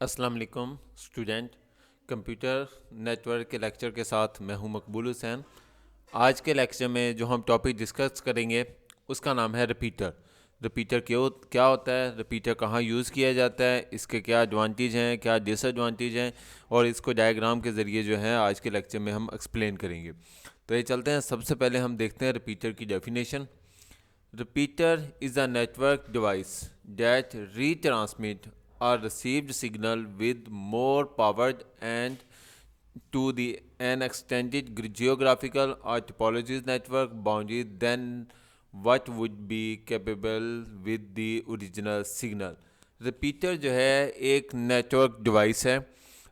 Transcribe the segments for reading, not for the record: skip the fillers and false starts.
अस्सलाम वालेकुम student. Computer network के लेक्चर के साथ मैं हूं मकबूल हुसैन। आज के लेक्चर में जो हम टॉपिक डिस्कस करेंगे उसका नाम है रिपीटर। रिपीटर क्यों क्या होता है, रिपीटर कहाँ यूज़ किया जाता है, इसके क्या एडवांटेज हैं, क्या डिसएडवांटेज हैं, और इसको डायग्राम के ज़रिए जो है आज के लेक्चर में हम एक्सप्लेन करेंगे। तो ये चलते हैं, सबसे पहले हम देखते हैं रिपीटर की definition. Repeater is a network device that retransmit or received signal with more power and to the an extended geographical or topologies network boundary than what would be capable with the original signal। Repeater जो है एक network device है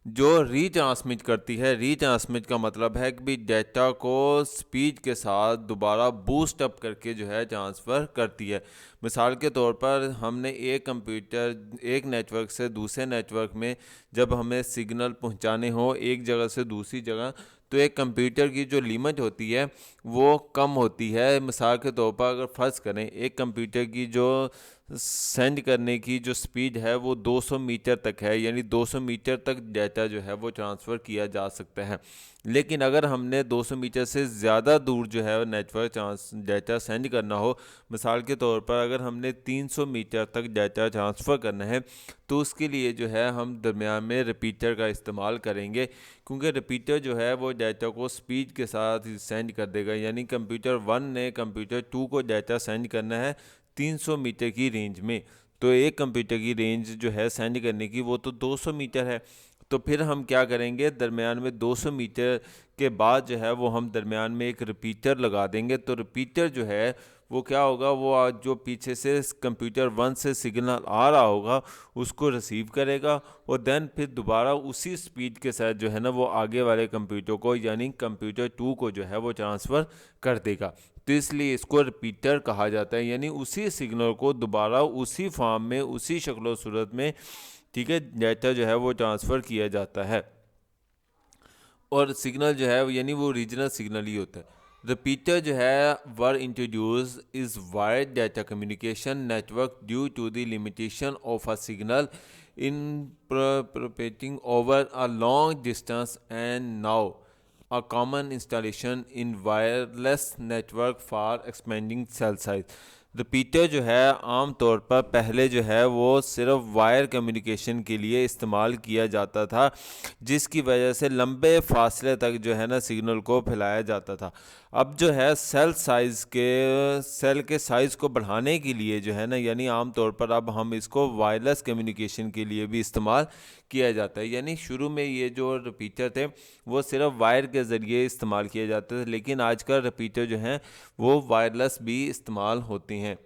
जो retransmit करती है। Retransmit का मतलब है कि भी डेटा को स्पीड के साथ दोबारा बूस्ट अप करके जो है ट्रांसफ़र करती है। मिसाल के तौर पर हमने एक नेटवर्क से दूसरे नेटवर्क में जब हमें सिग्नल पहुंचाने हो एक जगह से दूसरी जगह, तो एक कंप्यूटर की जो लिमिट होती है वो कम होती है। मिसाल के तौर पर अगर फ़र्ज़ करें एक कंप्यूटर की जो सेंड करने की जो स्पीड है वो 200 मीटर तक है, यानी 200 मीटर तक डाटा जो है वो ट्रांसफ़र किया जा सकता है। लेकिन अगर हमने 200 मीटर से ज़्यादा दूर जो है नेटवर्क डाटा सेंड करना हो, मिसाल के तौर पर अगर हमने 300 मीटर तक डाटा ट्रांसफ़र करना है, तो उसके लिए जो है हम दरमियान में रिपीटर का इस्तेमाल करेंगे, क्योंकि रिपीटर जो है वो डाटा को स्पीड के साथ सेंड कर देगा। यानी कंप्यूटर 1 ने कंप्यूटर 2 को डाटा सेंड करना है 300 मीटर की रेंज में, तो एक कंप्यूटर की रेंज जो है सेंड करने की वो तो 200 मीटर है। तो फिर हम क्या करेंगे, दरमियान में 200 मीटर के बाद जो है वो हम दरमियान में एक रिपीटर लगा देंगे। तो रिपीटर जो है वो क्या होगा, वो जो पीछे से कंप्यूटर 1 से सिग्नल आ रहा होगा उसको रिसीव करेगा और देन फिर दोबारा उसी स्पीड के साथ जो है ना वो आगे वाले कंप्यूटर को यानी कंप्यूटर 2 को जो है वो ट्रांसफ़र कर देगा। तो इसलिए इसको रिपीटर कहा जाता है, यानी उसी सिग्नल को दोबारा उसी फॉर्म में उसी शक्ल सूरत में, ठीक है, डाटा जो है वो ट्रांसफ़र किया जाता है। और सिग्नल जो है यानी वो रीजनल सिग्नल ही होता है। रिपीटर जो है were introduce is wired data communication network due to the limitation of a signal in propagating over a long distance and now a common installation in wireless network for expanding cell size। Repeater जो है आम तौर पर पहले जो है वो सिर्फ वायर कम्युनिकेशन के लिए इस्तेमाल किया जाता था, जिसकी वजह से लंबे फासले तक जो है ना सिग्नल को फैलाया जाता था। अब जो है सेल के साइज़ को बढ़ाने के लिए जो है ना, यानी आम तौर पर अब हम इसको वायरलेस कम्युनिकेशन के लिए भी इस्तेमाल किया जाता है। यानी शुरू में ये जो रिपीटर थे वो सिर्फ वायर के ज़रिए इस्तेमाल किए जाते थे, लेकिन आजकल रिपीटर जो हैं वो वायरलेस भी इस्तेमाल होते हैं।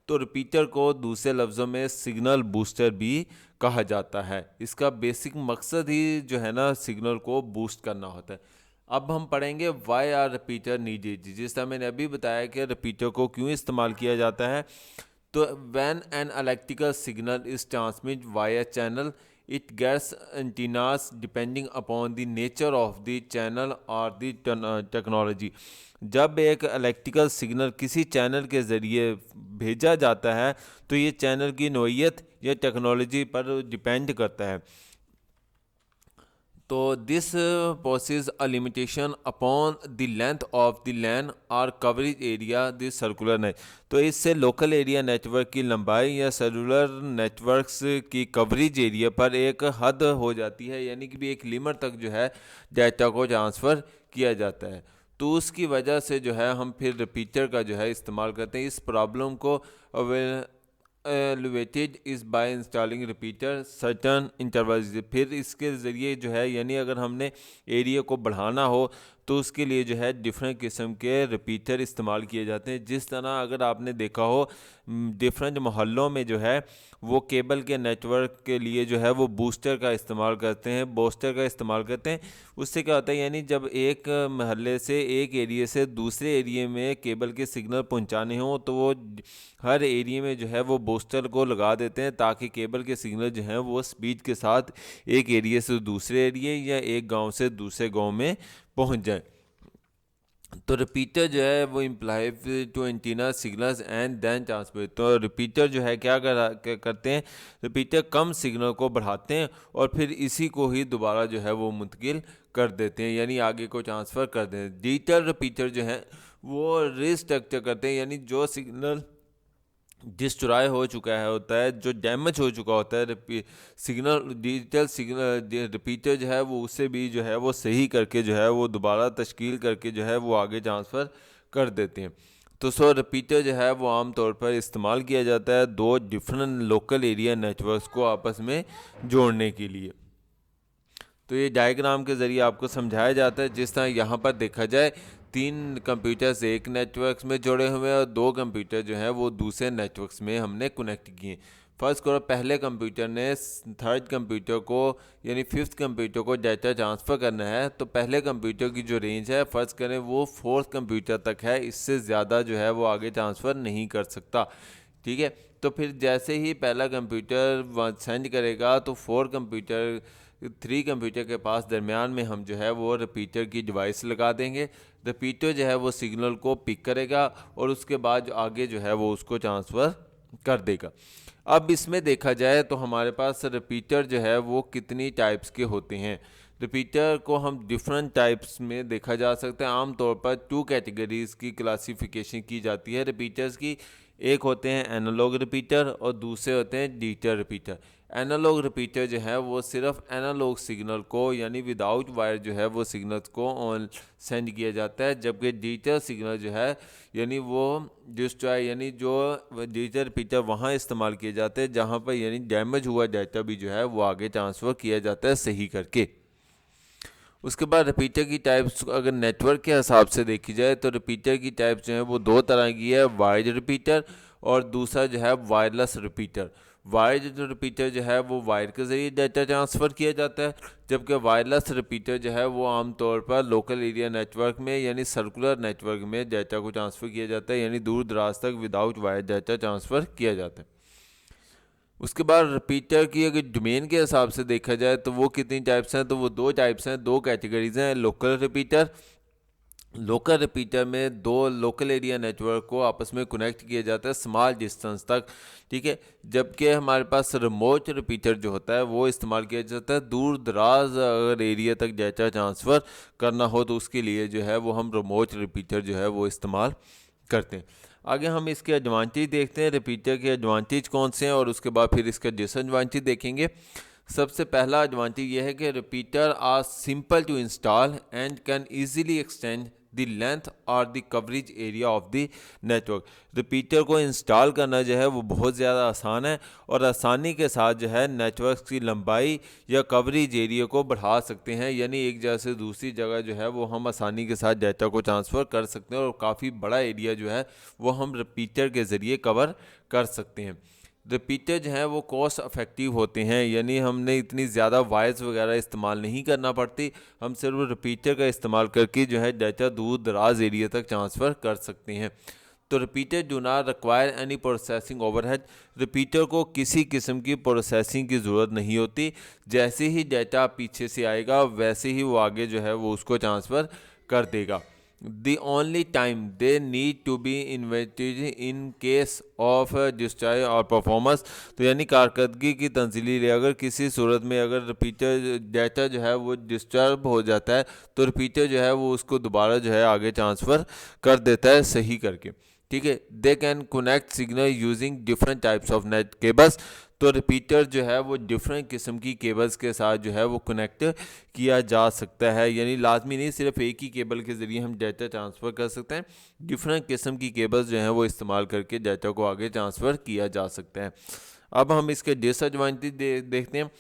तो रिपीटर को दूसरे लफ्ज़ों में सिग्नल बूस्टर भी कहा जाता है। इसका बेसिक मकसद ही जो है ना सिग्नल को बूस्ट करना होता है। अब हम पढ़ेंगे वाई आर रिपीटर नीडेड। जिस तरह मैंने अभी बताया कि रिपीटर को क्यों इस्तेमाल किया जाता है, तो when an electrical signal is transmit via channel it gets antennas depending upon the nature of the channel or the technology। जब एक इलेक्ट्रिकल सिग्नल किसी चैनल के ज़रिए भेजा जाता है तो ये चैनल की नौइयत या टेक्नोलॉजी पर डिपेंड करता है। तो this poses a limitation upon the length of the LAN और coverage area the circular net. तो इससे लोकल एरिया नेटवर्क की लंबाई या सेलुलर नेटवर्क्स की कवरेज एरिया पर एक हद हो जाती है, यानी कि भी एक लिमिट तक जो है डाटा को ट्रांसफ़र किया जाता है। तो उसकी वजह से जो है हम फिर रिपीटर का जो है इस्तेमाल करते हैं। इस प्रॉब्लम को elevated is by installing repeater certain intervals. फिर इसके ज़रिए जो है यानी अगर हमने एरिया को बढ़ाना हो तो उसके लिए जो है डिफरेंट किस्म के रिपीटर इस्तेमाल किए जाते हैं। जिस तरह अगर आपने देखा हो डिफरेंट मोहल्लों में जो है वो केबल के नेटवर्क के लिए जो है वो बूस्टर का इस्तेमाल करते हैं, बूस्टर का इस्तेमाल करते हैं। उससे क्या होता है, यानी जब एक महल्ले से एक एरिया से दूसरे एरिया में केबल के सिग्नल पहुंचाने हों तो वो हर एरिया में जो है वो बूस्टर को लगा देते हैं, ताकि केबल के सिग्नल जो हैं वो स्पीड के साथ एक एरिया से दूसरे एरिया या एक गांव से दूसरे गांव में पहुंच जाए। तो रिपीटर जो है वो imply to antenna signals and then transmit. तो रिपीटर जो है क्या करते हैं, रिपीटर कम सिग्नल को बढ़ाते हैं और फिर इसी को ही दोबारा जो है वो मुंतकिल कर देते हैं, यानी आगे को ट्रांसफ़र कर देते हैं। डिजिटल रिपीटर जो है वो रिस्ट्रक्चर करते हैं, यानी जो सिग्नल डिस्ट्रॉय हो चुका है होता है, जो डैमेज हो चुका होता है सिग्नल, डिजिटल सिग्नल रिपीटर जो है वो उसे भी जो है वो सही करके जो है वो दोबारा तश्कील करके जो है वो आगे ट्रांसफ़र कर देते हैं। तो सो रिपीटर जो है वो आम तौर पर इस्तेमाल किया जाता है दो डिफरेंट लोकल एरिया नेटवर्क्स को आपस में जोड़ने के लिए। तो ये डायग्राम के ज़रिए आपको समझाया जाता है, जिस तरह यहाँ पर देखा जाए 3 कंप्यूटर्स एक नेटवर्क्स में जुड़े हुए हैं और 2 कंप्यूटर जो हैं वो दूसरे नेटवर्क्स में हमने कनेक्ट किए। फर्स्ट करो, पहले कंप्यूटर ने थर्ड कंप्यूटर को यानी फिफ्थ कंप्यूटर को डाटा ट्रांसफ़र करना है, तो पहले कंप्यूटर की जो रेंज है फ़र्ज़ करें वो फोर्थ कंप्यूटर तक है, इससे ज़्यादा जो है वो आगे ट्रांसफ़र नहीं कर सकता। ठीक है, तो फिर जैसे ही पहला कंप्यूटर सेंड करेगा तो 3 कंप्यूटर के पास दरमियान में हम जो है वो रिपीटर की डिवाइस लगा देंगे। रिपीटर जो है वो सिग्नल को पिक करेगा और उसके बाद आगे जो है वो उसको ट्रांसफ़र कर देगा। अब इसमें देखा जाए तो हमारे पास रिपीटर जो है वो कितनी टाइप्स के होते हैं। रिपीटर को हम डिफरेंट टाइप्स में देखा जा सकता है। आमतौर पर 2 कैटेगरीज की क्लासिफिकेशन की जाती है रिपीटर्स की। एक होते हैं एनालॉग रिपीटर और दूसरे होते हैं डिजिटल रिपीटर। एनालॉग रिपीटर जो है वो सिर्फ एनालॉग सिग्नल को यानी विदाउट वायर जो है वो सिग्नल्स को ऑन सेंड किया जाता है, जबकि डिजिटल सिग्नल जो है यानी वो डिस्ट्रॉय यानी जो डिजिटल रिपीटर वहाँ इस्तेमाल किए जाते हैं जहाँ पर यानी डैमेज हुआ डाटा भी जो है वो आगे ट्रांसफ़र किया जाता है सही करके। उसके बाद रिपीटर की टाइप्स अगर नेटवर्क के हिसाब से देखी जाए तो रिपीटर की टाइप्स जो है वो 2 तरह की है, वायर्ड रिपीटर और दूसरा जो है वायरलेस रिपीटर। वायर्ड जो रिपीटर जो है वो वायर के ज़रिए डाटा ट्रांसफ़र किया जाता है, जबकि वायरलेस रिपीटर जो है वो आमतौर पर लोकल एरिया नेटवर्क में यानी सर्कुलर नेटवर्क में डाटा को ट्रांसफ़र किया जाता है, यानी दूर दराज तक विदाउट वायर डाटा ट्रांसफ़र किया जाता है। उसके बाद रिपीटर की अगर डोमेन के हिसाब से देखा जाए तो वो कितनी टाइप्स हैं, तो वो 2 टाइप्स हैं, 2 कैटेगरीज हैं। लोकल रिपीटर में 2 लोकल एरिया नेटवर्क को आपस में कनेक्ट किया जाता है स्मॉल डिस्टेंस तक। ठीक है, जबकि हमारे पास रिमोट रिपीटर जो होता है वो इस्तेमाल किया जाता है दूर दराज अगर एरिया तक डाटा ट्रांसफ़र करना हो तो उसके लिए जो है वो हम रिमोट रिपीटर जो है वो इस्तेमाल करते हैं। आगे हम इसके एडवांटेज देखते हैं, रिपीटर के एडवांटेज कौन से हैं और उसके बाद फिर इसका डिसएडवांटेज देखेंगे। सबसे पहला एडवांटेज यह है कि repeater are simple to install and can easily extend the length और the coverage area of the network. Repeater को इंस्टॉल करना जो है वो बहुत ज़्यादा आसान है और आसानी के साथ जो है नेटवर्क की लंबाई या कवरेज एरिया को बढ़ा सकते हैं, यानी एक जगह से दूसरी जगह जो है वो हम आसानी के साथ डाटा को ट्रांसफ़र कर सकते हैं और काफ़ी बड़ा एरिया जो है वो हम रिपीटर के ज़रिए कवर कर सकते हैं। रिपीटर जो हैं वो कॉस्ट इफ़ेक्टिव होते हैं, यानी हमने इतनी ज़्यादा वायर्स वगैरह इस्तेमाल नहीं करना पड़ती, हम सिर्फ रिपीटर का इस्तेमाल करके जो है डाटा दूर दराज एरिया तक ट्रांसफ़र कर सकते हैं। तो repeater do not require any processing overhead. Repeater को किसी किस्म की प्रोसेसिंग की ज़रूरत नहीं होती, जैसे ही डाटा पीछे से आएगा वैसे ही वो आगे जो है वो उसको ट्रांसफ़र कर देगा। The only time they need to be invented in case of destroy और परफॉर्मेंस, तो यानी कारकर्दगी की तंजीली ले अगर किसी सूरत में अगर रिपीटर डाटा जो है वो डिस्टर्ब हो जाता है तो रिपीटर जो है वो उसको दोबारा जो है आगे ट्रांसफ़र कर देता है सही करके। ठीक है, they can connect signal using different types of net cables. तो रिपीटर जो है वो डिफरेंट किस्म की केबल्स के साथ जो है वो कनेक्ट किया जा सकता है, यानी लाजमी नहीं सिर्फ एक ही केबल के ज़रिए हम डाटा ट्रांसफ़र कर सकते हैं, डिफरेंट किस्म की केबल्स जो हैं वो इस्तेमाल करके डाटा को आगे ट्रांसफ़र किया जा सकता है। अब हम इसके डिसएडवांटेज देखते हैं।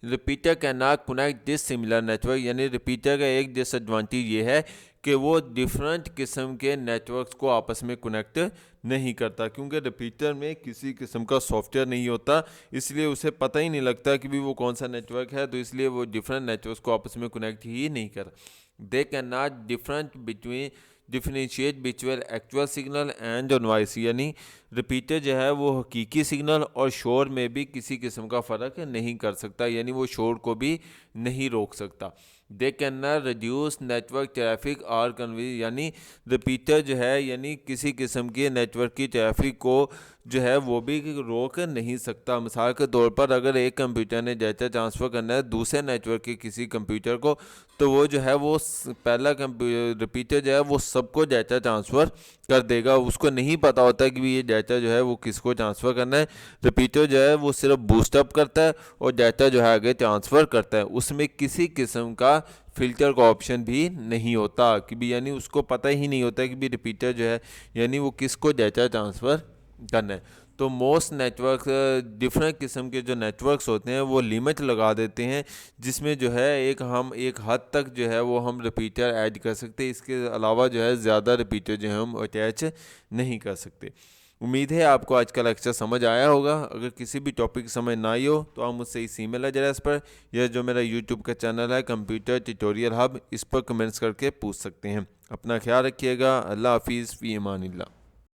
Repeater can not connect this similar network, यानी रिपीटर का एक डिसएडवांटेज ये है कि वो डिफरेंट किस्म के नेटवर्क्स को आपस में कनेक्ट नहीं करता, क्योंकि रिपीटर में किसी किस्म का सॉफ्टवेयर नहीं होता, इसलिए उसे पता ही नहीं लगता कि भी वो कौन सा नेटवर्क है, तो इसलिए वो डिफरेंट नेटवर्क्स को आपस में कनेक्ट ही नहीं कर। They can not differentiate between actual signal and noise, यानी रिपीटर जो है वो हकीकी सिग्नल और शोर में भी किसी किस्म का फ़र्क नहीं कर सकता, यानी वो शोर को भी नहीं रोक सकता। They can not reduce network traffic और कन्वी, यानी रिपीटर जो है यानी किसी किस्म की नेटवर्क की ट्रैफिक को जो है वो भी रोक नहीं सकता। मिसाल के तौर पर अगर एक कंप्यूटर ने डाटा ट्रांसफ़र करना है दूसरे नेटवर्क के किसी कंप्यूटर को, तो वो जो है वो पहला रिपीटर जो है वो सबको डाटा ट्रांसफ़र कर देगा। उसको नहीं पता होता कि भी ये डाटा जो है वो किसको ट्रांसफ़र करना है। रिपीटर जो है वो सिर्फ बूस्टअप करता है और डाटा जो है आगे ट्रांसफ़र करता है। उसमें किसी किस्म का फ़िल्टर का ऑप्शन भी नहीं होता कि भी, यानी उसको पता ही नहीं होता कि भी रिपीटर जो है यानी वो किसको डाटा ट्रांसफ़र करना है। तो मोस्ट नेटवर्क डिफरेंट किस्म के जो नेटवर्क्स होते हैं वो लिमिट लगा देते हैं, जिसमें जो है हम एक हद तक जो है वो हम रिपीटर ऐड कर सकते हैं। इसके अलावा जो है ज़्यादा रिपीटर जो है हम अटैच नहीं कर सकते। उम्मीद है आपको आज का लेक्चर समझ आया होगा। अगर किसी भी टॉपिक समझ ना आई हो तो आप मुझसे इस ईमेल एड्रेस पर या जो मेरा यूट्यूब का चैनल है कंप्यूटर ट्यूटोरियल हब, इस पर कमेंट्स करके पूछ सकते हैं। अपना ख्याल रखिएगा। अल्लाह हाफिज़, फ़ी अमानिल्लाह।